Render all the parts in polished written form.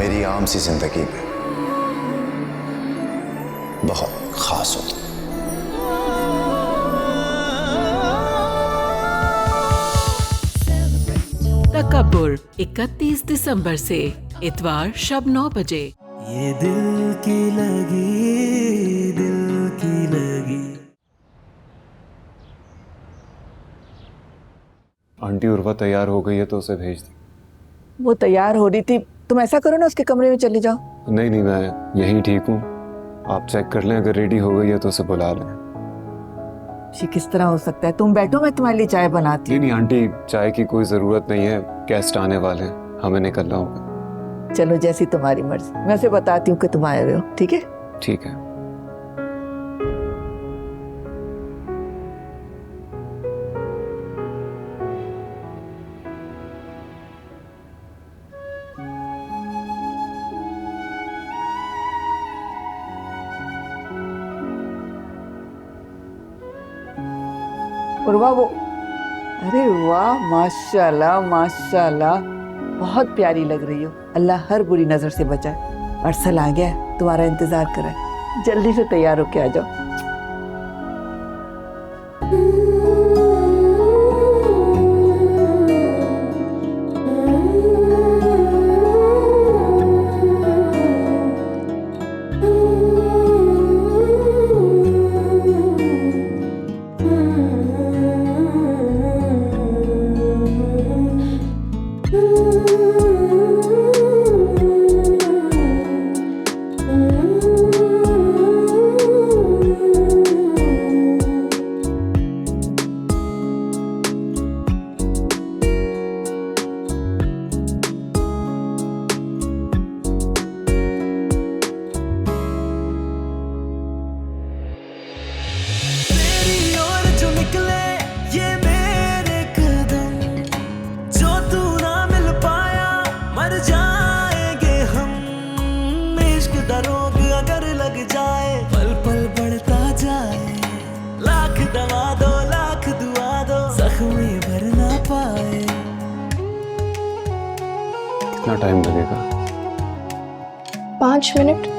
मेरी आम सी जिंदगी में बहुत खास हो तुम। तकब्बुर 31 दिसंबर से इतवार शब 9 बजे। ये दिल की लगी। आंटी उर्वा तैयार हो गई है तो उसे भेज दी। वो तैयार हो रही थी, तुम ऐसा करो ना उसके कमरे में चले जाओ। नहीं नहीं, मैं यहीं ठीक हूँ, आप चेक कर लें, अगर रेडी हो गई है तो उसे बुला लें। ये किस तरह हो सकता है? तुम बैठो, मैं तुम्हारे लिए चाय बनाती नहीं हूँ। नहीं आंटी, चाय की कोई ज़रूरत नहीं है, गेस्ट आने वाले हैं, हमें निकलना होगा। चलो जैसी तुम्हारी मर्जी, मैं उसे बताती हूँ कि तुम आए हुए हो। ठीक है? ठीक है। उर्वा वो, अरे वाह, माशाल्लाह माशाल्लाह, बहुत प्यारी लग रही हो। अल्लाह हर बुरी नजर से बचाए। अरसल आ गया है, तुम्हारा इंतजार कर रहा है, जल्दी से तैयार होके आ जाओ। कितना टाइम लगेगा? 5 मिनट।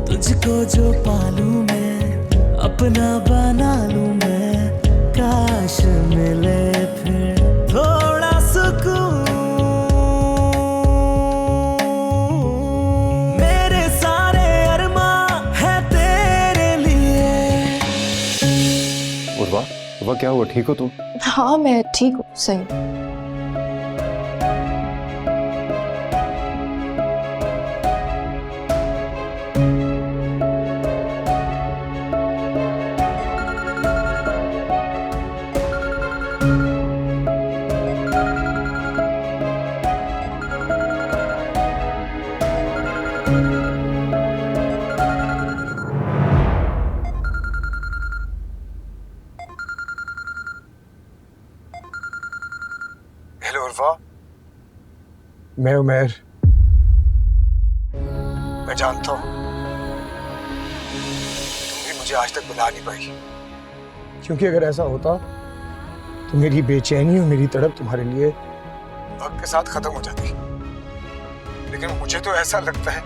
तुझको जो पालूं मैं, अपना बना लूं मैं, काश मिले फिर थोड़ा सुकून। मेरे सारे अरमां है तेरे लिए। उर्वा, उर्वा क्या हुआ, ठीक हो तुम? हाँ मैं ठीक हूँ, सही। हेलो उर्वा, मैं उमेर। मैं जानता हूँ तुम भी मुझे आज तक बुला नहीं पाई, क्योंकि अगर ऐसा होता तो मेरी बेचैनी और मेरी तड़प तुम्हारे लिए वक्त के साथ खत्म हो जाती। लेकिन मुझे तो ऐसा लगता है,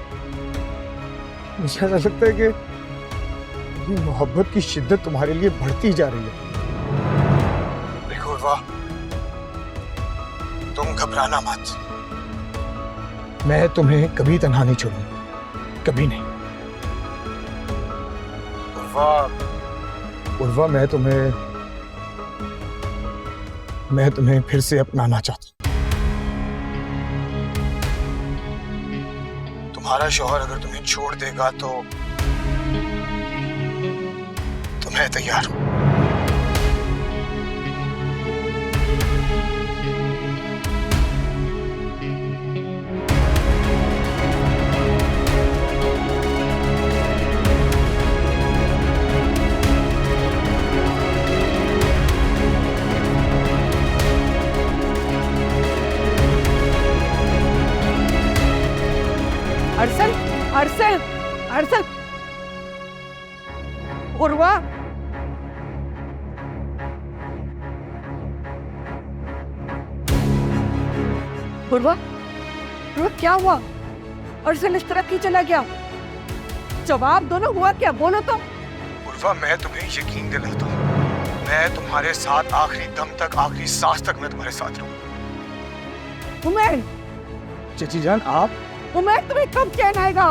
कि मोहब्बत की शिद्दत तुम्हारे लिए बढ़ती जा रही है। देखो उर्वा, तुम घबराना मत, मैं तुम्हें कभी तन्हा नहीं छोड़ूंगा, कभी नहीं। उर्वा, मैं तुम्हें फिर से अपनाना चाहता हूं। तुम्हारा शौहर अगर तुम्हें छोड़ देगा तो मैं तैयार हूं। अरसल, उर्वा, उर्वा, उर्वा क्या हुआ? अरसल इस तरह क्यों चला गया? जवाब दो ना, हुआ क्या? बोलो तो। उर्वा, मैं तुम्हें यकीन दिलाता हूँ, मैं तुम्हारे साथ आखिरी दम तक, आखिरी सांस तक मैं तुम्हारे साथ रहूंगा। उमैर, चची जान, आप? उमैर, तुम्हें कब चैन आएगा?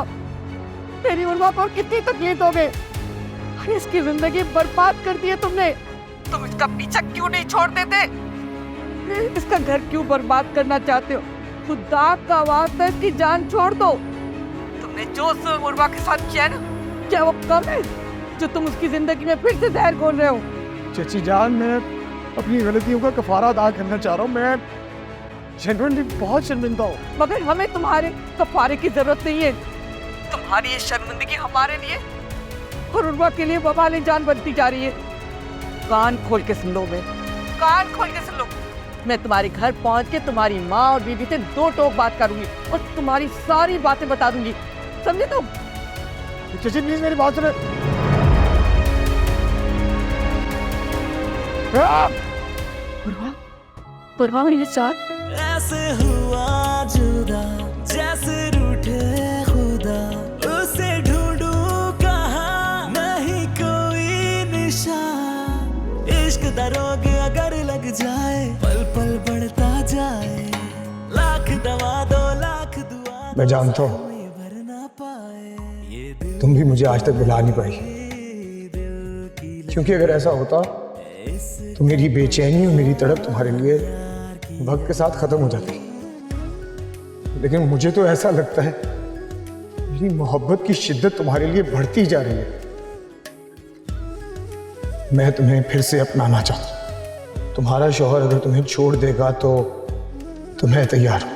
तेरी उर्वा को कितनी तकलीफ दोगे? अरे इसकी जिंदगी बर्बाद कर दी है तुमने। तुम इसका पीछा क्यों नहीं छोड़ देते? इसका घर क्यों बर्बाद करना चाहते हो? खुदा का वास्ता इसकी जान छोड़ दो। तुमने जो उर्वा के साथ किया ना, क्या वो कम है जो तुम उसकी जिंदगी में फिर से जहर घोल रहे हो? चची जान, मैं अपनी गलतियों का कफारा अदा करना चाह रहा हूँ। मैं जेन्युइनली बहुत शर्मिंदा हूँ। मगर हमें तुम्हारे कफारे की जरूरत नहीं है। तुम्हारी ये शर्मिंदगी हमारे लिए और उर्वा के लिए वबाल जान बनती जा रही है। कान खोल के सुन लो, मैं कान खोल के सुन लो। मैं तुम्हारे घर पहुंच के तुम्हारी माँ और बीबी से दो टोक बात करूंगी और तुम्हारी सारी बातें बता दूंगी, समझे तुम? चची प्लीज मेरी बात सुने। उर्वा मेरे साथ ऐसे हुआ जुदा जैसे रूठे खुदा, उसे ढूंढूं कहाँ नहीं कोई निशान। इश्क दा रोग अगर लग जाए, पल पल बढ़ता जाए, लाख दवा दो लाख दुआ दो, मैं जानता हूँ भर ना पाए ये दिल तुम भी मुझे आज तक बुला नहीं पाई, क्योंकि अगर ऐसा होता तो मेरी बेचैनी और मेरी तड़प तुम्हारे लिए वक्त के साथ खत्म हो जाती। लेकिन मुझे तो ऐसा लगता है मेरी मोहब्बत की शिद्दत तुम्हारे लिए बढ़ती जा रही है। मैं तुम्हें फिर से अपनाना चाहता हूं। तुम्हारा शौहर अगर तुम्हें छोड़ देगा तो मैं तैयार हूं।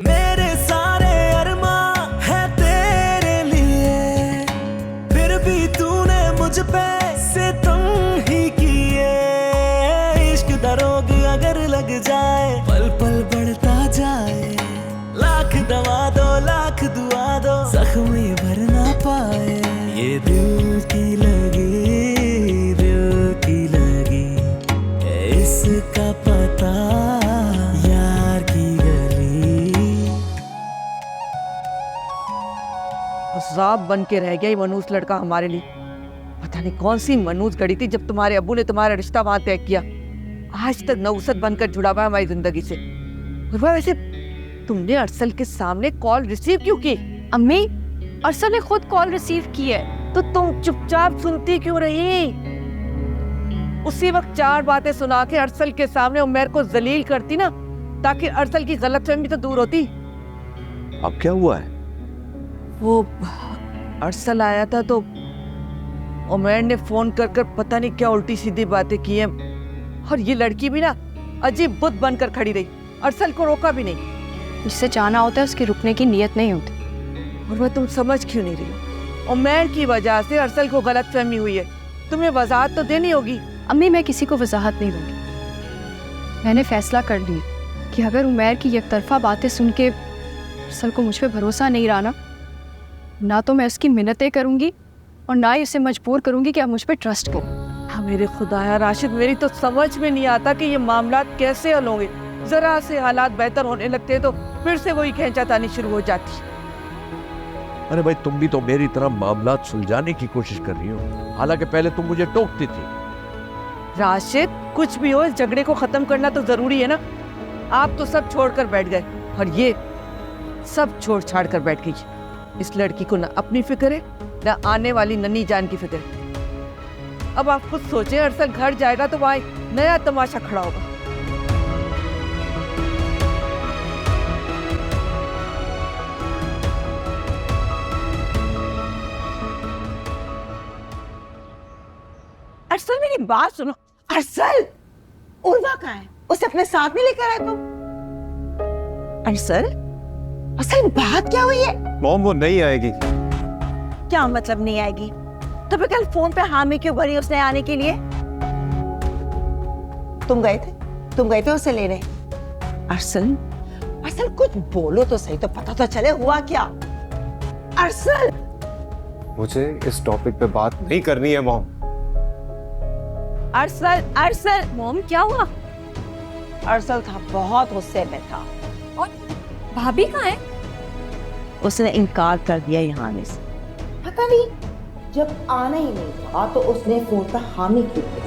मेरे सारे अरमां हैं तेरे लिए, फिर भी तूने मुझ पे सितम ही किए। इश्क दा रोग अगर लग जाए, पल पल बढ़ता जाए, लाख दवा दो लाख दुआ दो, जख्म ये भर ना पाए। ये दिल की लगी, दिल की लगी, इसका पता यार की गली। अजाब बन के रह गया ये मनूस लड़का हमारे लिए। पता नहीं कौन सी मनूस गड़ी थी जब तुम्हारे अब्बू ने तुम्हारा रिश्ता वहां तय किया। आज तक नौसत बनकर जुड़ा हुआ है हमारी जिंदगी से। वैसे तुमने अरसल के सामने कॉल रिसीव क्यों की? अम्मी, अरसल ने खुद कॉल रिसीव की है। तो तुम चुपचाप सुनती क्यों रही? उसी वक्त चार बातें सुना के अरसल के सामने उमैर को जलील करती ना, ताकि अरसल की गलतफहमी तो दूर होती। अब क्या हुआ है? वो अरसल आया था तो उमैर ने फोन कर कर पता नहीं क्या उल्टी सीधी बातें की हैं, और ये लड़की भी ना अजीब बुत बनकर खड़ी रही, अरसल को रोका भी नहीं। जिससे जाना होता है उसके रुकने की नीयत नहीं होती। और वह तुम समझ क्यों नहीं रही हो? उमैर की वजह से अरसल को गलतफहमी हुई है, तुम्हें वजाहत तो देनी होगी। अम्मी, मैं किसी को वजाहत नहीं दूंगी। मैंने फैसला कर लिया कि अगर उमैर की एकतरफा बातें सुन के अरसल को मुझ पे भरोसा नहीं रहा ना तो मैं उसकी मिन्नतें करूंगी और ना ही उसे मजबूर करूंगी कि आप मुझ पे ट्रस्ट करो। हाँ मेरे खुदाया राशिद, मेरी तो समझ में नहीं आता कि ये मामला कैसे हल होंगे। जरा से हालात बेहतर होने लगते तो फिर से वही खींचातानी शुरू हो जाती। अरे भाई, तुम भी तो मेरी तरह मामलात सुलझाने की कोशिश कर रही हो, हालांकि पहले तुम मुझे टोकती थी। राशिद, कुछ भी हो इस झगड़े को खत्म करना तो जरूरी है ना। आप तो सब छोड़कर बैठ गए और ये सब छोड़ छाड़ कर बैठ गई। इस लड़की को ना अपनी फिक्र है ना आने वाली नन्ही जान की फिक्र। अब आप खुद सोचें, अरसल घर जाएगा तो वहां नया तमाशा खड़ा होगा। अरसल, मेरी बात सुनो। अरसल, उर्वा कहाँ है? उसे अपने साथ में लेकर आए तुम? अरसल, असल बात क्या हुई है? मॉम, वो नहीं आएगी। क्या मतलब नहीं आएगी? तो फिर कल फोन पे हामी क्यों भरी उसने आने के लिए? तुम गए थे उसे लेने? अरसल, अरसल कुछ बोलो तो सही, तो पता तो चले हुआ क्या? अरसल, मुझे इस टॉपिक पे बात नहीं करनी है मॉम। अरसल, अरसल। मोम क्या हुआ? अरसल था बहुत गुस्से में था। और भाभी कहाँ है? उसने इनकार कर दिया यहाँ आने से। पता नहीं, जब आना ही नहीं था तो उसने फोन पर हामी क्यों की?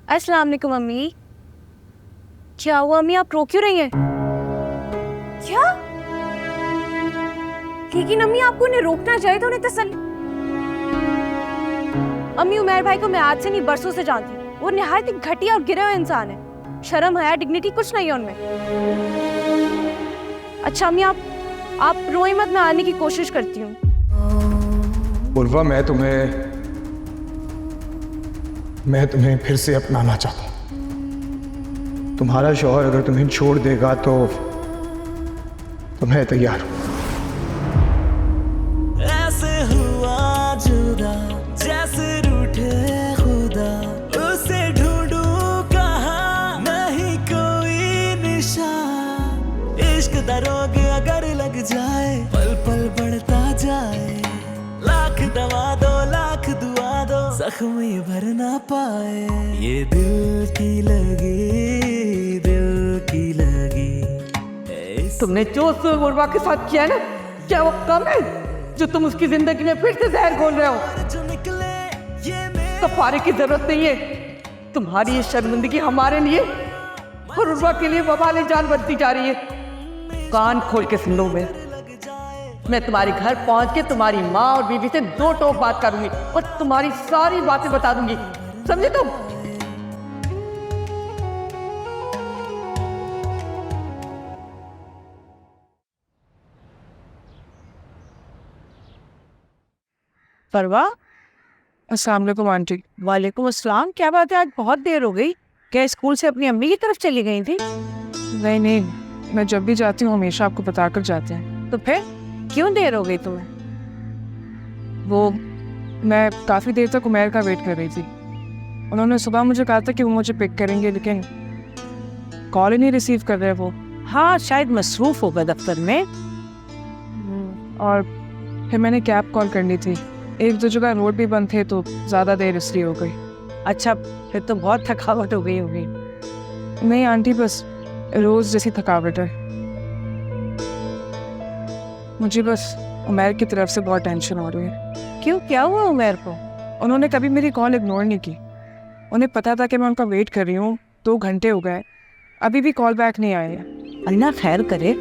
अस्सलाम वालेकुम अम्मी। क्या हुआ अम्मी, आप रो क्यों रही हैं? क्या? लेकिन अम्मी आपको उन्हें रोकना चाहिए था, उन्हें तसल्ली। अम्मी उमैर भाई को मैं आज से नहीं बरसों से जानती हूँ। वो निहायत ही घटिया और गिरे हुए इंसान है। शर्म हया डिग्निटी कुछ नहीं है उनमें। अच्छा अम्मी आप रोए मत, मैं आने की कोशिश करती हूँ। उर्वा, मैं तुम्हें फिर से अपनाना चाहता हूँ। तुम्हारा शौहर अगर तुम्हें छोड़ देगा तो मैं तैयार हूँ। ऐसे हुआ जुदा जैसे रूठे खुदा, उसे ढूंढूं कहाँ नहीं कोई निशान। इश्क दा रोग अगर लग जाए पल पल बढ़ता जाए। लाख दवा दो लाख दुआ दो, जख्म ये भर ना पाए। ये दिल की लगी तुमने जो उर्वा के साथ किया ना, क्या वो कम है जो तुम उसकी जिंदगी में फिर से जहर घोल रहे हो? जो निकले ये कफारे की जरूरत नहीं है। तुम्हारी ये शर्मिंदगी हमारे लिए और उर्वा के लिए वबाले जान बनती जा रही है। कान खोल के सुन लो, मैं तुम्हारे घर पहुंच के तुम्हारी माँ और बीवी से दो टोक बात करूंगी और तुम्हारी सारी बातें बता दूंगी, समझे तुम? परवा, अस्सलाम वालेकुम आंटी। वालेकुम अस्सलाम। क्या बात है, आज बहुत देर हो गई? क्या स्कूल से अपनी अम्मी की तरफ चली गई थी? नहीं, मैं जब भी जाती हूँ हमेशा आपको बता कर जाते हैं। तो फिर क्यों देर हो गई तुम्हें? वो मैं काफ़ी देर तक उमैर का वेट कर रही थी। उन्होंने सुबह मुझे कहा था कि वो मुझे पिक करेंगे, लेकिन कॉल ही नहीं रिसीव कर रहे वो। हाँ, शायद मसरूफ होगा दफ्तर में। और फिर मैंने कैब कॉल करनी थी, एक दो जगह रोड भी बंद थे तो ज़्यादा देर इसलिए हो गई। अच्छा, फिर तो बहुत थकावट हो गई होगी। नहीं आंटी, बस रोज़ जैसी थकावट है। मुझे बस उमैर की तरफ से बहुत टेंशन हो रही है। क्यों, क्या हुआ उमैर को? उन्होंने कभी मेरी कॉल इग्नोर नहीं की। उन्हें पता था कि मैं उनका वेट कर रही हूँ, 2 घंटे हो गए, अभी भी कॉल बैक नहीं आए। अल्लाह खैर करे,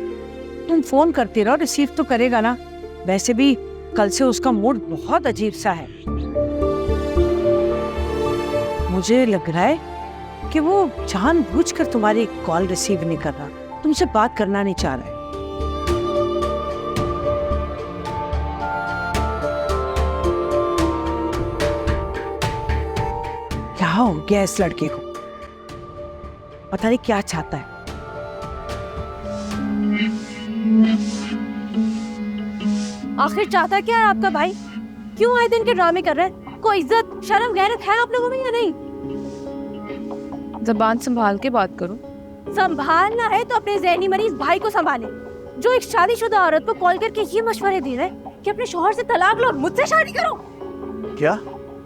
तुम फ़ोन करती रहो, रिसीव तो करेगा ना। वैसे भी कल से उसका मूड बहुत अजीब सा है। मुझे लग रहा है कि वो जानबूझकर तुम्हारी कॉल रिसीव नहीं कर रहा, तुमसे बात करना नहीं चाह रहा है। क्या हो गया इस लड़के को? पता नहीं क्या चाहता है। आखिर चाहता क्या है आपका भाई? क्यों आए दिन के ड्रामे कर रहे हैं? कोई इज्जत शर्म गैरत है आप लोगों में या नहीं? ज़बान संभाल के बात करो। संभालना है तो अपने ज़हनी मरीज भाई को संभाले, जो एक शादीशुदा औरत को कॉल करके ये मशवरे दे रहे हैं कि अपने शौहर से तलाक लो और मुझसे शादी करो। क्या?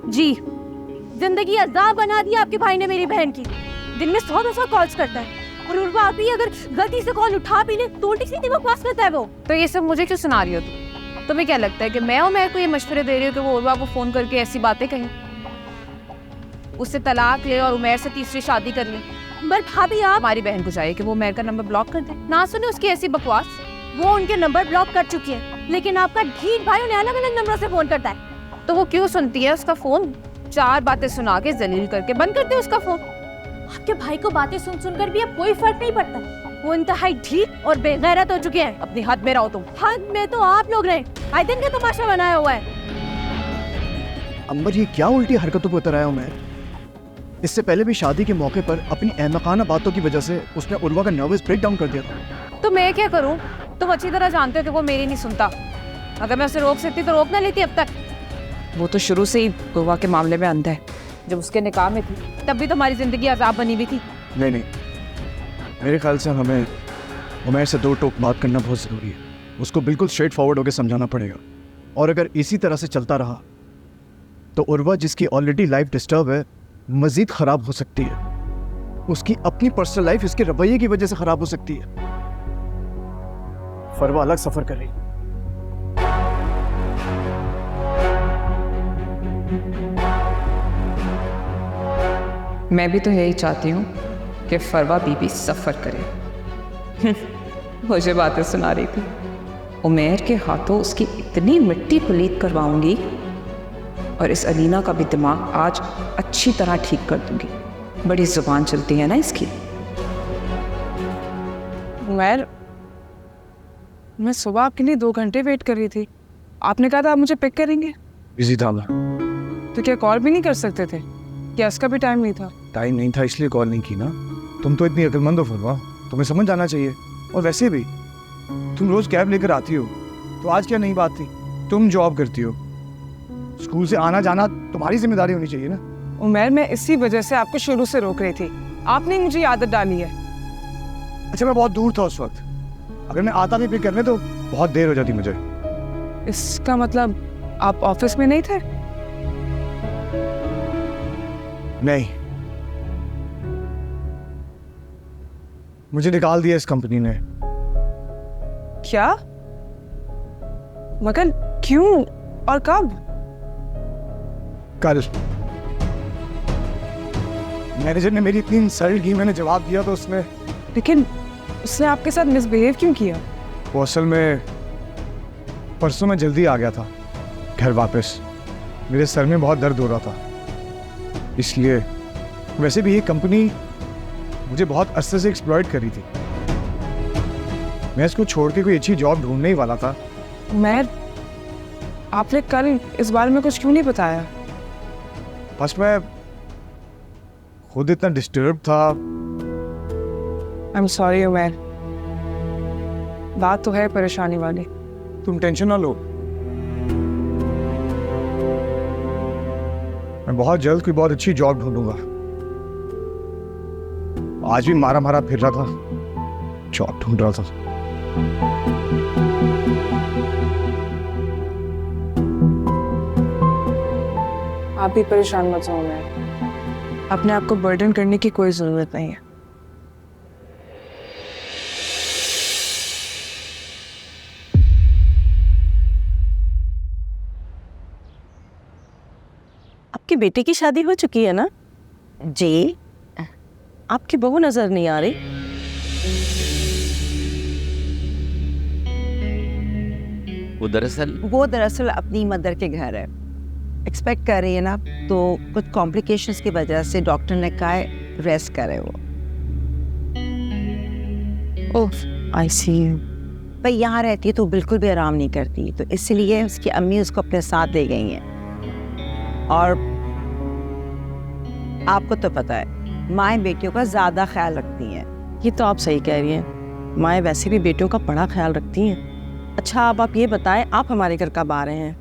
जी, जिंदगी अज़ाब बना दिया आपके भाई ने मेरी बहन की। दिन में 100-200 कॉल्स करता है और उर्वा आप ही अगर गलती से कॉल उठा भी ले तो उल्टी सीधी बकवास करता है वो। तो ये सब मुझे क्यों सुना रही हो तुम? तुम्हें क्या लगता है कि मैं उमैर को ये मशवरे दे रही हूँ कि वो उर्वा को फ़ोन करके ऐसी बातें कहें, उससे तलाक ले और उमैर से तीसरी शादी कर ले? पर भाभी आप हमारी बहन को चाहिए कि वो उमैर का नंबर ब्लॉक कर दे। ना सुने उसकी ऐसी बकवास। वो उनके नंबर ब्लॉक कर चुकी है, लेकिन आपका ढीठ भाई उन्हें अलग अलग नंबरों से फोन करता है। तो वो क्यों सुनती है उसका फ़ोन? 4 बातें सुना के जलील करके बंद कर दे उसका फ़ोन। आपके भाई को बातें सुन सुनकर भी अब कोई फर्क नहीं पड़ता। वो इंतहाई ढीठ और बेगैरत हो चुके हैं। अपनी हद में रहो तुम। हद में तो आप लोग रहे, आए दिन का तमाशा बनाया हुआ है। अंबर, ये क्या उल्टी हरकतों पर उतर आया हूँ मैं? इससे पहले भी शादी के मौके पर अपनी अहमकाना बातों की वजह से उसने उर्वा का नर्वस ब्रेक डाउन कर दिया था। तो मैं क्या करूं? तुम अच्छी तरह जानते हो कि वो मेरी नहीं सुनता। अगर मैं उसे रोक सकती तो रोक ना लेती अब तक। वो तो शुरू से ही उर्वा के मामले में अंधा है। जब उसके निकाह में थी तब भी तुम्हारी जिंदगी अजाब बनी हुई थी। नहीं, मेरे ख्याल से हमें उमैर से दो टोक बात करना बहुत ज़रूरी है। उसको बिल्कुल स्ट्रेट फॉरवर्ड होकर समझाना पड़ेगा। और अगर इसी तरह से चलता रहा तो उर्वा, जिसकी ऑलरेडी लाइफ डिस्टर्ब है, मज़ीद ख़राब हो सकती है। उसकी अपनी पर्सनल लाइफ इसके रवैये की वजह से ख़राब हो सकती है। फरवा अलग सफ़र कर रही है। मैं भी तो यही चाहती हूँ कि फरवा बीबी सफ़र करे। मुझे बातें सुना रही थी, उमैर के हाथों उसकी इतनी मिट्टी पलीत करवाऊंगी और इस अलीना का भी दिमाग आज अच्छी तरह ठीक कर दूंगी। बड़ी जुबान चलती है ना इसकी। उमैर, मैं सुबह आपके लिए 2 घंटे वेट कर रही थी। आपने कहा था आप मुझे पिक करेंगे। बिजी था मैं। तो क्या कॉल भी नहीं कर सकते थे? क्या इसका भी टाइम नहीं था? टाइम नहीं था इसलिए कॉल नहीं की ना। तुम तो इतनी अक्लमंद हो फरवा, तुम्हें समझ जाना चाहिए। और वैसे भी तुम रोज कैब लेकर आती हो, तो आज क्या नई बात थी? तुम जॉब करती हो, स्कूल से आना जाना तुम्हारी जिम्मेदारी होनी चाहिए ना। उमैर, मैं इसी वजह से आपको शुरू से रोक रही थी। आपने मुझे आदत डाली है। अच्छा, मैं बहुत दूर था उस वक्त। अगर मैं आता भी पिक करने तो बहुत देर हो जाती मुझे। इसका मतलब आप ऑफिस में नहीं थे? नहीं, मुझे निकाल दिया इस कंपनी ने। क्या? मगर क्यों और कब? कल। मैनेजर ने मेरी इतनी इंसल्ट की, मैंने जवाब दिया तो उसने। लेकिन उसने आपके साथ मिसबिहेव क्यों किया? वो असल में परसों मैं जल्दी आ गया था घर वापस। मेरे सर में बहुत दर्द हो रहा था, इसलिए। वैसे भी ये कंपनी मुझे बहुत अरसे से एक्सप्लॉइट कर रही थी। मैं इसको छोड़ के कोई अच्छी जॉब ढूंढने ही वाला था। मैं, आपने कल इस बारे में कुछ क्यों नहीं बताया? बस मैं खुद इतना डिस्टर्ब था। आई एम सॉरी उमैर, बात तो है परेशानी वाली। तुम टेंशन ना लो, मैं बहुत जल्द कोई बहुत अच्छी जॉब ढूंढूंगा। आज भी मारा मारा फिर रहा था, जॉब ढूंढ रहा था। आप भी परेशान मत हो उमैर, अपने आप को बर्डन करने की कोई जरूरत नहीं है। आपकी बेटे की शादी हो चुकी है ना? जी। आपकी बहू नजर नहीं आ रही। वो दरअसल अपनी मदर के घर है, एक्सपेक्ट कर रही है ना, तो कुछ कॉम्प्लिकेशंस की वजह से डॉक्टर ने कहा है रेस्ट करे वो। ओह, आई सी। पर यहाँ रहती है तो बिल्कुल भी आराम नहीं करती, तो इसलिए उसकी अम्मी उसको अपने साथ ले गई हैं। और आपको तो पता है, माएँ बेटियों का ज़्यादा ख्याल रखती हैं। ये तो आप सही कह रही हैं, माएँ वैसे भी बेटियों का बड़ा ख्याल रखती हैं। अच्छा, अब आप ये बताएं, आप हमारे घर कब आ रहे हैं?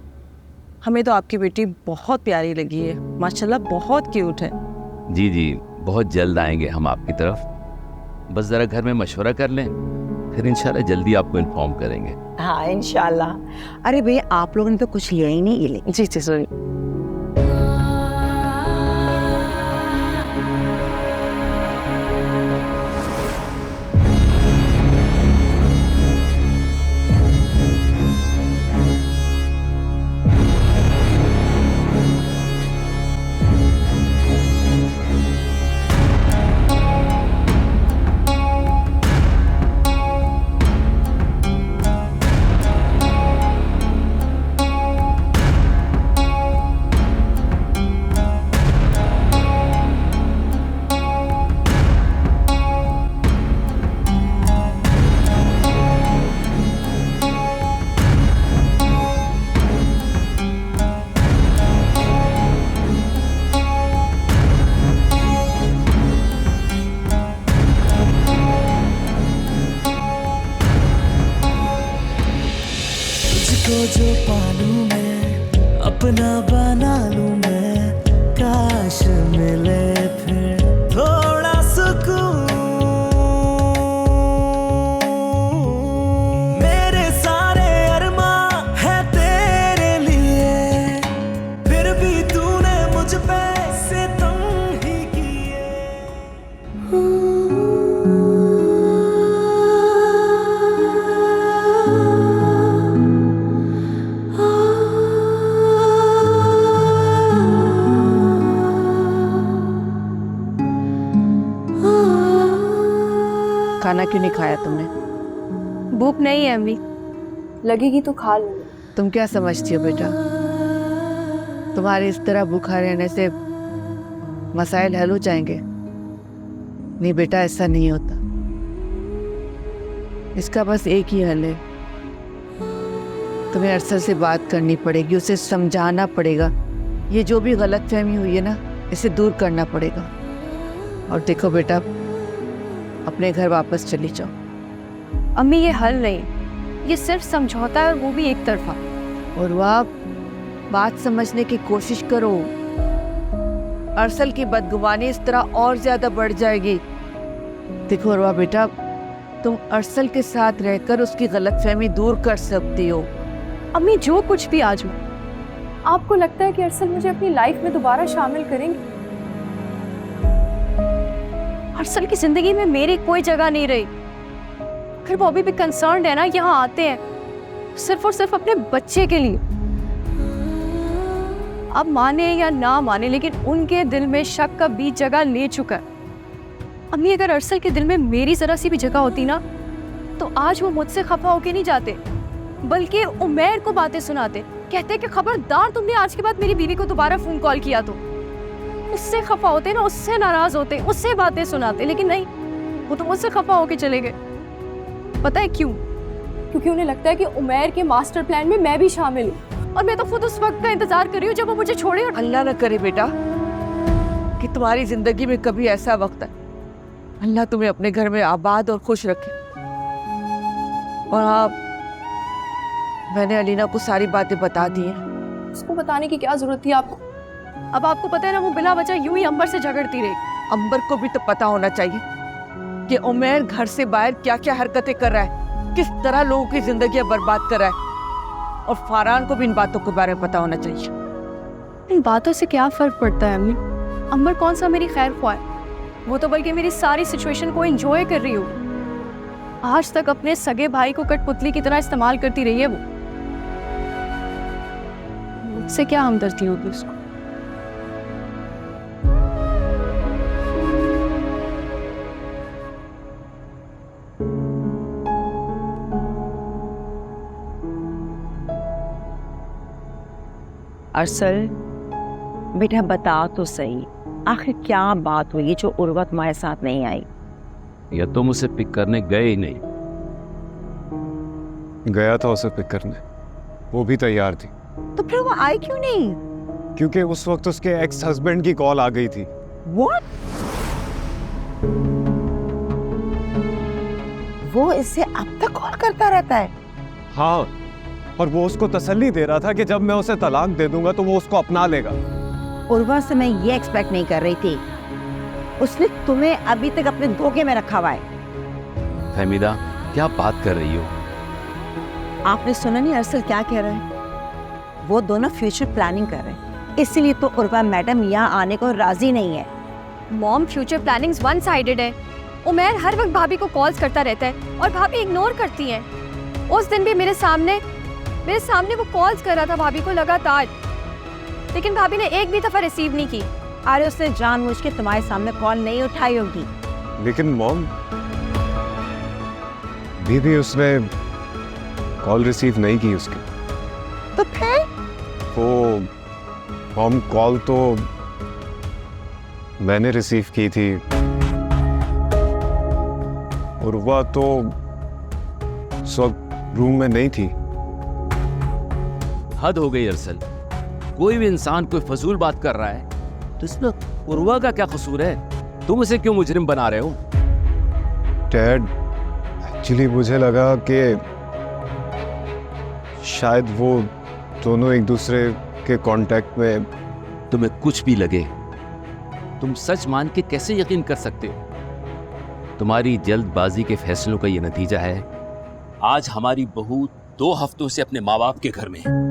हमें तो आपकी बेटी बहुत प्यारी लगी है, माशाल्लाह बहुत क्यूट है। जी जी, बहुत जल्द आएंगे हम आपकी तरफ। बस ज़रा घर में मशवरा कर लें, फिर इंशाल्लाह जल्दी आपको इन्फॉर्म करेंगे। हाँ इंशाल्लाह। अरे भैया, आप लोगों ने तो कुछ लिया ही नहीं, ये ले। जी जी सॉरी। जो पालूं मैं, अपना बना लूं मैं, काश मिले फिर थोड़ा सुकून। खाना क्यों नहीं खाया तुमने? भूख नहीं है अम्मी, लगेगी तो खा लो। तुम क्या समझती हो बेटा, तुम्हारे इस तरह भूखा रहने से मसाइल हल हो जाएंगे? नहीं बेटा, ऐसा नहीं होता। इसका बस एक ही हल है, तुम्हें अरसल से बात करनी पड़ेगी, उसे समझाना पड़ेगा। ये जो भी गलतफहमी हुई है ना, इसे दूर करना पड़ेगा। और देखो बेटा, अपने घर वापस चली जाओ। अम्मी ये हल नहीं, ये सिर्फ समझौता है और वो भी एक तरफा। और वह बात समझने की कोशिश करो। अरसल की बदगुमानी इस तरह और ज्यादा बढ़ जाएगी। देखो अरवा बेटा, तुम अरसल के साथ रहकर उसकी गलतफहमी दूर कर सकती हो। अम्मी जो कुछ भी आजमा, आपको लगता है कि अरसल मुझे अपनी लाइफ में दोबारा शामिल करेंगे? अरसल की जिंदगी में मेरी कोई जगह नहीं रही। फिर वो अभी भी कंसर्न है ना, यहाँ आते हैं सिर्फ और सिर्फ अपने बच्चे के लिए। अब माने या ना माने, लेकिन उनके दिल में शक का बीज जगह ले चुका है। अम्मी अगर अरसल के दिल में मेरी जरा सी भी जगह होती ना, तो आज वो मुझसे खफा होके नहीं जाते, बल्कि उमैर को बातें सुनाते। कहते कि खबरदार तुमने आज के बाद मेरी बीवी को दोबारा फोन कॉल किया तो। उससे खफा होते ना, उससे नाराज होते, उससे बातें सुनाते, लेकिन नहीं, वो तो मुझसे खफा होके चले गए। पता है क्यों? क्योंकि उन्हें लगता है कि उमैर के मास्टर प्लान में मैं भी शामिल हूँ, और मैं तो खुद उस वक्त का इंतजार कर रही हूँ जब वो मुझे छोड़े। और अल्लाह न करे बेटा कि तुम्हारी जिंदगी में कभी ऐसा वक्त है। अल्लाह तुम्हें अपने घर में आबाद और खुश रखे। और हाँ, मैंने अलीना को सारी बातें बता दी हैं। उसको बताने की क्या जरूरत थी आपको? अब आपको पता है ना, वो बिला वजह यूं ही अंबर से झगड़ती रही। अंबर को भी तो पता होना चाहिए कि उमैर घर से बाहर क्या क्या हरकतें कर रहा है, किस तरह लोगों की जिंदगियां बर्बाद कर रहा है। और फरहान को भी इन बातों के बारे में पता होना चाहिए। इन बातों से क्या फर्क पड़ता है अम्मी? अंबर कौन सा मेरी खैर ख्वाह है? वो तो बल्कि मेरी सारी सिचुएशन को एंजॉय कर रही हो। आज तक अपने सगे भाई को कठपुतली की तरह इस्तेमाल करती रही है वो। मुझसे क्या हमदर्दी होगी उसको? अरसल बेटा, बता तो सही, आखिर क्या बात हुई जो उर्वा तुम्हारे साथ नहीं आई? या तुम उसे पिक करने गए ही नहीं? गया था उसे पिक करने, वो भी तैयार थी। तो फिर वो आई क्यों नहीं? क्योंकि उस वक्त उसके एक्स हस्बैंड की कॉल आ गई थी। What? वो इससे अब तक कॉल करता रहता है? हाँ, और वो उसको तसल्ली दे रहा था कि जब मैं उसे तलाक दे दूंगा तो वो उसको अपना लेगा। उर्वा से मैं ये एक्सपेक्ट नहीं कर रही थी। उसने तुम्हें अभी तक अपने धोखे में रखा हुआ है। फहमीदा, क्या बात कर रही हो? आपने सुना नहीं अरसल क्या कह रहे हैं? वो दोनों फ्यूचर प्लानिंग कर रहे हैं, इसलिए तो उर्वा मैडम यहाँ आने को राजी नहीं है। Mom, future plannings one sided है। उमैर हर वक्त भाभी को कॉल्स करता रहता है और भाभी इग्नोर करती है। उस दिन भी मेरे सामने वो कॉल्स कर रहा था भाभी को लगातार, लेकिन भाभी ने एक भी दफा रिसीव नहीं की। अरे उसने जानबूझ के तुम्हारे सामने कॉल नहीं उठाई होगी। लेकिन मॉम, भी उसने कॉल रिसीव नहीं की उसकी। तो फिर वो मॉम, कॉल तो मैंने रिसीव की थी। उर्वा तो उस वक्त रूम में नहीं थी। हद हो गई अरसल, कोई भी इंसान कोई फजूल बात कर रहा है तो इसमें उर्वा का क्या कसूर है? तुम उसे क्यों मुजरिम बना रहे हो? डैड, एक्चुअली मुझे लगा कि शायद वो दोनों एक दूसरे के कांटेक्ट में। तुम्हें कुछ भी लगे, तुम सच मान के कैसे यकीन कर सकते हो? तुम्हारी जल्दबाजी के फैसलों का ये नतीजा है। आज हमारी बहू 2 हफ्तों से अपने माँ बाप के घर में है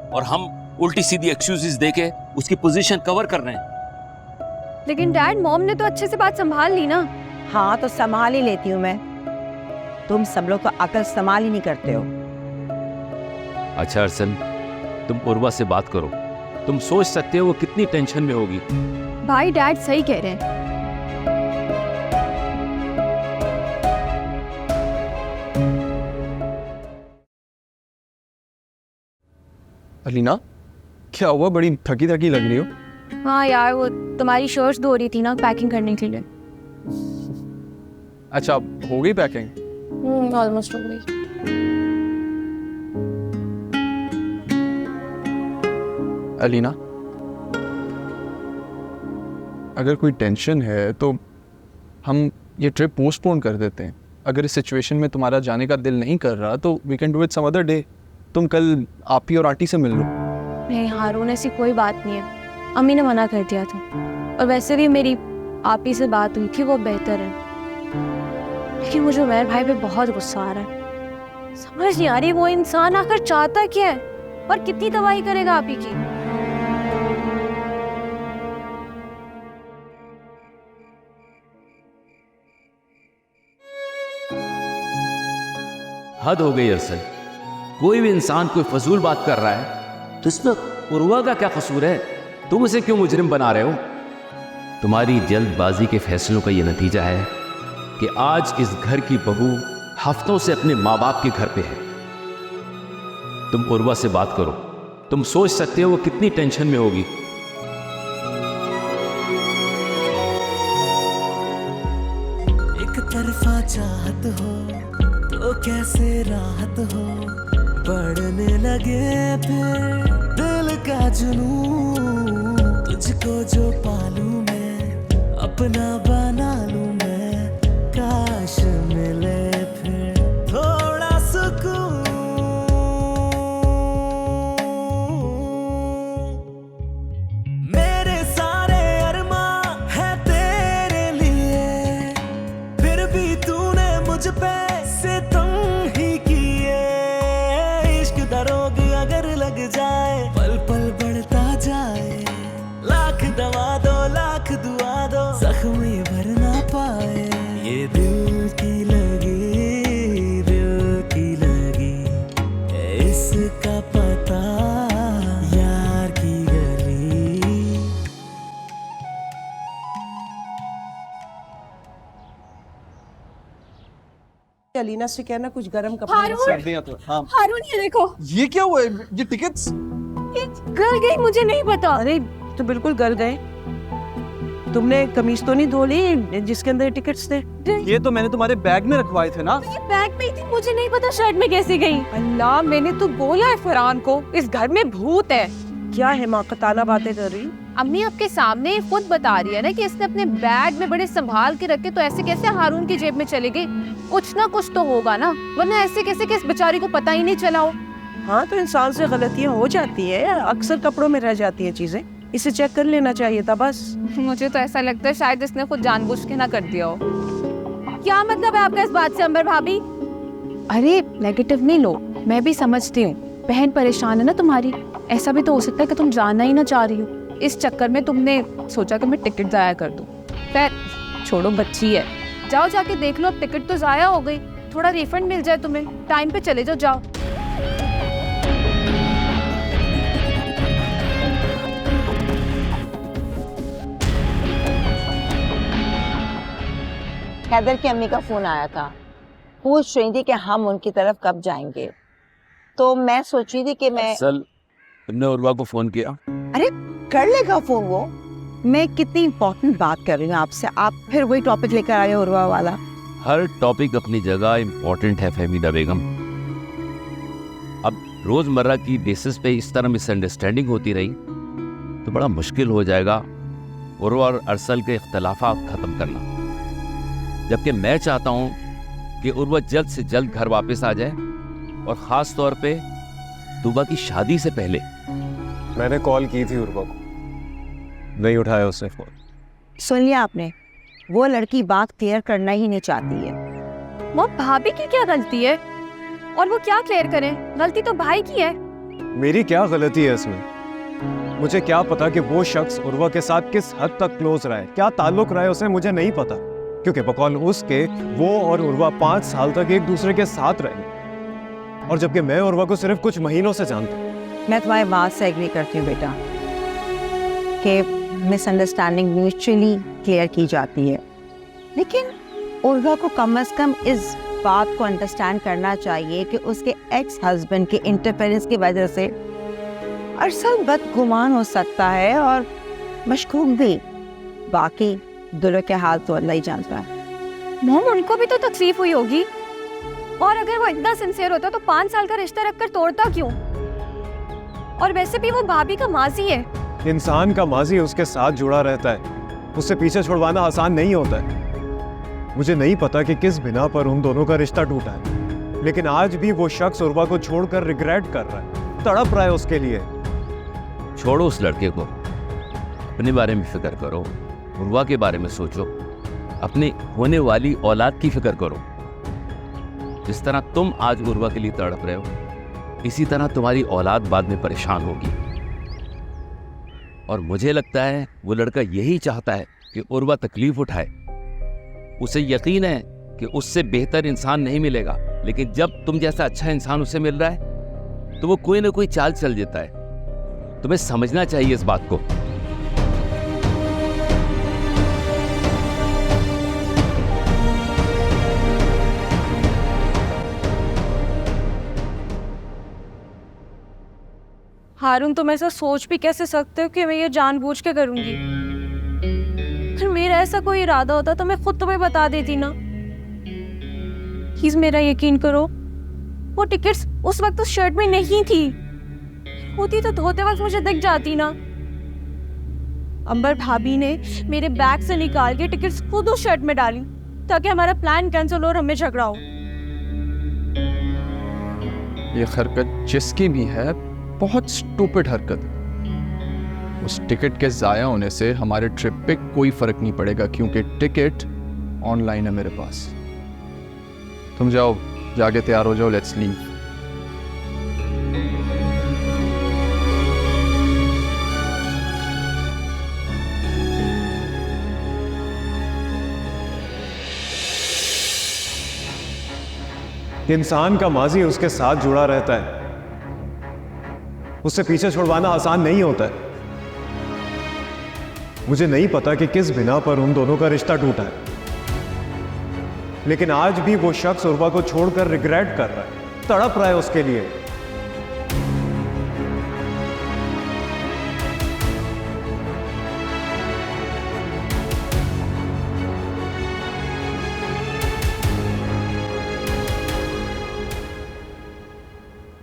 और हम उल्टी सीधी एक्सक्यूजेस देके उसकी पोजीशन कवर कर रहे हैं। लेकिन डैड, मॉम ने तो अच्छे से बात संभाल ली ना। हाँ, तो संभाल ही लेती हूँ मैं। तुम सब लोग तो अकल संभाल ही नहीं करते हो। अच्छा अरसल, तुम उर्वा से बात करो। तुम सोच सकते हो वो कितनी टेंशन में होगी। भाई, डैड सही कह रहे हैं। अलीना, क्या हुआ? बड़ी थकी थकी लग रही हो। हाँ यार, वो तुम्हारी शर्ट्स धो रही थी ना पैकिंग करने के लिए। अच्छा, हो गई पैकिंग? ऑलमोस्ट हो गई। अलीना, अगर कोई टेंशन है तो हम ये ट्रिप पोस्टपोन कर देते हैं। अगर इस सिचुएशन में तुम्हारा जाने का दिल नहीं कर रहा तो we can do it some other day. तुम कल आपी और आंटी से मिल लो। नहीं हारून, ऐसी कोई बात नहीं है, अम्मी ने मना कर दिया था। और वैसे भी मेरी आपी से बात हुई थी, वो बेहतर है। लेकिन मुझे उमैर भाई पे बहुत गुस्सा आ रहा है। समझ नहीं आ रही वो इंसान आखिर चाहता क्या है और कितनी तबाही करेगा आपी की। हद हो गई अरसल, कोई भी इंसान कोई फजूल बात कर रहा है तो इसमें उर्वा का क्या कसूर है? तुम उसे क्यों मुजरिम बना रहे हो? तुम्हारी जल्दबाजी के फैसलों का यह नतीजा है कि आज इस घर की बहू हफ्तों से अपने माँ बाप के घर पे है। तुम उर्वा से बात करो, तुम सोच सकते हो वो कितनी टेंशन में होगी। एक तरफा चाहत हो तो कैसे राहत हो, बढ़ने लगे फिर दिल का जुनून। तुझको जो पालूं मैं, अपना बना लूं मैं, काश मिले फिर थोड़ा सुकून। मेरे सारे अरमां हैं तेरे लिए, फिर भी तूने मुझ पे सितम ही किए। इश्क दा रोग अगर लग जाए, पल पल बढ़ता जाए। लाख दवा दो, लाख दुआ दो, जख्म ये भर ना पाए। ये दिल की लगी, दिल की लगी, इसका पता यार की गली। अलीना से कहना कुछ गर्म कपड़े। सर्दियां तो हाँ। हारून ये देखो, ये क्या हुआ? ये टिकट्स गल गई, मुझे नहीं पता। अरे तो बिल्कुल गल गए। तुमने कमीज तो नहीं धो ली जिसके अंदर टिकट्स थे? ये तो मैंने तुम्हारे बैग में रखवाए थे ना। ये बैग में ही थी, मुझे नहीं पता शर्ट में कैसे गई। अल्लाह, मैंने तो बोला है फरहान को इस घर में भूत है। क्या हिमाकताना बातें कर रही? अम्मी आपके सामने खुद बता रही है ना कि इसने अपने बैग में बड़े संभाल के रखे, तो ऐसे कैसे हारून की जेब में चली गई? कुछ ना कुछ तो होगा ना, वरना ऐसे कैसे कि इस बेचारी को पता ही नहीं चला हो। हाँ, तो इंसान से गलतियां हो जाती है, अक्सर कपड़ों में रह जाती हैं चीजें। इसे चेक कर लेना चाहिए था बस। मुझे तो ऐसा लगता है शायद इसने खुद जानबूझ के ना कर दिया हो। क्या मतलब है आपका इस बात से अंबर भाभी? अरे नेगेटिव नहीं लो, मैं भी समझती हूँ बहन परेशान है ना तुम्हारी। ऐसा भी तो हो सकता है कि तुम जाना ही ना चाह रही हो, इस चक्कर में तुमने सोचा कि मैं टिकट जाया कर दूं। खैर छोड़ो, बच्ची है, जाओ जाके देख लो। अब टिकट तो जाया हो गई, थोड़ा रिफंड मिल जाए तुम्हें, टाइम पे चले जाओ। जाओ। हैदर की अम्मी का फोन आया था, पूछ रही थी कि हम उनकी तरफ कब जाएंगे। तो मैं सोच रही थी कि मैं असल तुमने उर्वा को फोन किया? अरे कर लेगा फोन वो। मैं कितनी इम्पोर्टेंट बात कर रही हूँ आपसे, आप फिर वही टॉपिक लेकर आए हो उर्वा वाला। हर टॉपिक अपनी जगह इम्पोर्टेंट है फहमीदा बेगम। अब रोजमर्रा की बेसिस पे इस तरह मिसअंडरस्टैंडिंग होती रही तो बड़ा मुश्किल हो जाएगा उर्वा और अरसल के इख्तलाफात खत्म करना। जबकि मैं चाहता हूं कि उर्वा जल्द से जल्द घर वापस आ जाए, और खास तौर पे तुबा की शादी से पहले। मैंने कॉल की थी उर्वा को, नहीं उठाया उसने फोन। सुन लिया आपने, वो लड़की बात क्लियर करना ही नहीं चाहती है। वो भाभी की क्या गलती है? और वो क्या क्लियर करें? गलती तो भाई की है। मेरी क्या गलती है इसमें? मुझे क्या पता कि वो शख्स उर्वा के साथ किस हद तक क्लोज रहा है, क्या ताल्लुक रहा है उसे, मुझे नहीं पता। क्योंकि बकौल उसके वो और उर्वा 5 साल तक एक दूसरे के साथ रहे, और जबकि मैं उर्वा को सिर्फ कुछ महीनों से जानता हूँ। मैं तुम्हारी बात से एग्री करती हूँ बेटा कि मिसअंडरस्टैंडिंग म्यूचुअली क्लियर की जाती है, लेकिन उर्वा को कम से कम इस बात को अंडरस्टैंड करना चाहिए कि उसके एक्स हस्बैंड के इंटरफेरेंस की वजह से अरसल बदगुमान हो सकता है और मशकूक भी, बाकी दिलों के हाल तो अल्लाह ही जानता है। मॉम, उनको भी तो तकलीफ हुई होगी, और अगर वो इतना सिंसियर होता तो 5 साल का रिश्ता रखकर तोड़ता क्यों? और वैसे भी वो भाभी का माजी है। इंसान का माजी उसके साथ जुड़ा रहता है, उससे पीछे छुड़वाना आसान नहीं होता है। मुझे नहीं पता कि किस बिना पर उन दोनों का रिश्ता टूटा है, लेकिन आज भी वो शख्स उर्वा को छोड़कर रिग्रेट कर रहा है, तड़प रहा है उसके लिए। छोड़ो उस लड़के को, अपने बारे में फिक्र करो, उर्वा के बारे में सोचो, अपनी होने वाली औलाद की फिक्र करो। जिस तरह तुम आज उर्वा के लिए तड़प रहे हो, इसी तरह तुम्हारी औलाद बाद में परेशान होगी। और मुझे लगता है वो लड़का यही चाहता है कि उर्वा तकलीफ उठाए। उसे यकीन है कि उससे बेहतर इंसान नहीं मिलेगा, लेकिन जब तुम जैसा अच्छा इंसान उसे मिल रहा है तो वो कोई ना कोई चाल चल देता है। तुम्हें समझना चाहिए इस बात को। हारून, तुम ऐसा सोच भी कैसे सकते हो कि मैं ये जानबूझ के करूंगी? फिर मेरा ऐसा कोई इरादा होता तो मैं खुद तुम्हें बता देती ना। प्लीज मेरा यकीन करो, वो टिकट्स उस वक्त उस शर्ट में नहीं थी, होती तो धोते वक्त मुझे दिख जाती ना। अंबर भाभी ने मेरे बैग से निकाल के टिकट्स खुद उस शर्ट में डाली ताकि हमारा प्लान कैंसिल हो और हमें झगड़ा हो। ये हरकत जिसकी भी है बहुत स्टूपिड हरकत। उस टिकट के ज़ाया होने से हमारे ट्रिप पे कोई फ़र्क नहीं पड़ेगा, क्योंकि टिकट ऑनलाइन है मेरे पास। तुम जाओ, जाके तैयार हो जाओ, लेट्स लीव। इंसान का माजी उसके साथ जुड़ा रहता है, उससे पीछे छुड़वाना आसान नहीं होता है। मुझे नहीं पता कि किस बिना पर उन दोनों का रिश्ता टूटा है, लेकिन आज भी वो शख्स उर्वा को छोड़कर रिग्रेट कर रहा है, तड़प रहा है उसके लिए।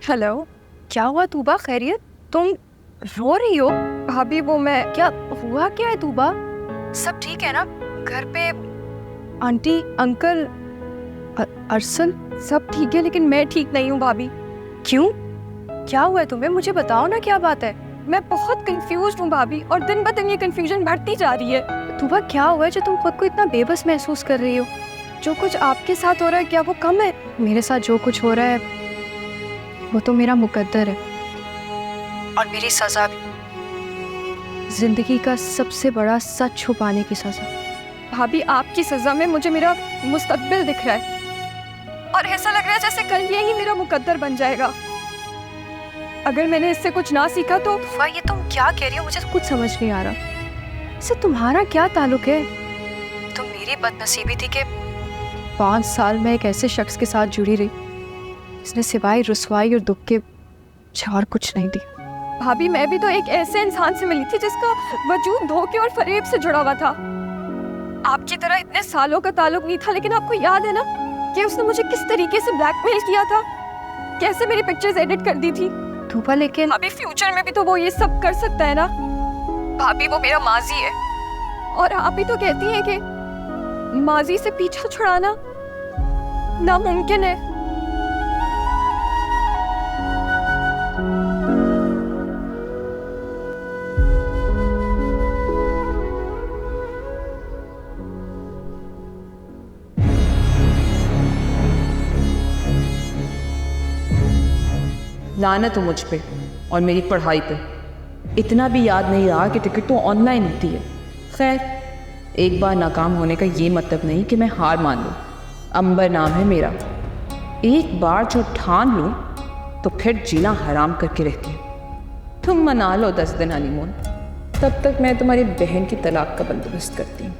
हेलो, क्या हुआ तूबा? खैरियत? तुम रो रही हो? भाभी, वो मैं क्या हुआ? क्या है तूबा? सब ठीक है ना? घर पे आंटी, अंकल, अरसल सब ठीक है, लेकिन मैं ठीक नहीं हूँ भाभी। क्यों? क्या हुआ है तुम्हें? मुझे बताओ ना, क्या बात है? मैं बहुत कंफ्यूज हूँ भाभी, और दिन ब दिन ये कंफ्यूजन बढ़ती जा रही है। तूबा, क्या हुआ है जो तुम खुद को इतना बेबस महसूस कर रही हो? जो कुछ आपके साथ हो रहा है, क्या वो कम है? मेरे साथ जो कुछ हो रहा है वो तो मेरा मुकद्दर है, और मेरी सजा भी जिंदगी का सबसे बड़ा सच छुपाने की सजा। भाभी, आपकी सजा में मुझे मेरा मुस्तकबिल दिख रहा है, और ऐसा लग रहा है जैसे कल ये ही मेरा मुकद्दर बन जाएगा। अगर मैंने इससे कुछ ना सीखा तो ये तुम क्या कह रही हो? मुझे कुछ समझ नहीं आ रहा। इससे तुम्हारा क्या ताल्लुक है? तुम मेरी बदनसीबी थी कि 5 साल में एक ऐसे शख्स के साथ जुड़ी रही इसने सिवाय रुसवाई और दुख के और कुछ नहीं दिया। भाभी, मैं भी तो एक ऐसे इंसान से मिली थी जिसका वजूद धोखे और फरेब से जुड़ा हुआ था। आपकी तरह इतने सालों का ताल्लुक नहीं था, लेकिन आपको याद है ना कि उसने मुझे किस तरीके से ब्लैकमेल किया था, कैसे मेरी पिक्चर्स एडिट कर दी थी। धूपा, लेकिन अभी फ्यूचर में भी तो वो ये सब कर सकता है ना। भाभी, वो मेरा माजी है, और आप ही तो कहती हैं कि माजी से पीछा छुड़ाना नामुमकिन है। लानत हो मुझ पे और मेरी पढ़ाई पे। इतना भी याद नहीं रहा कि टिकट तो ऑनलाइन होती है। खैर, एक बार नाकाम होने का ये मतलब नहीं कि मैं हार मान लूँ। अंबर नाम है मेरा, एक बार जो ठान लूँ तो फिर जीना हराम करके रहती हूँ। तुम मना लो 10 दिन हनीमून, तब तक मैं तुम्हारी बहन की तलाक का बंदोबस्त करती हूँ।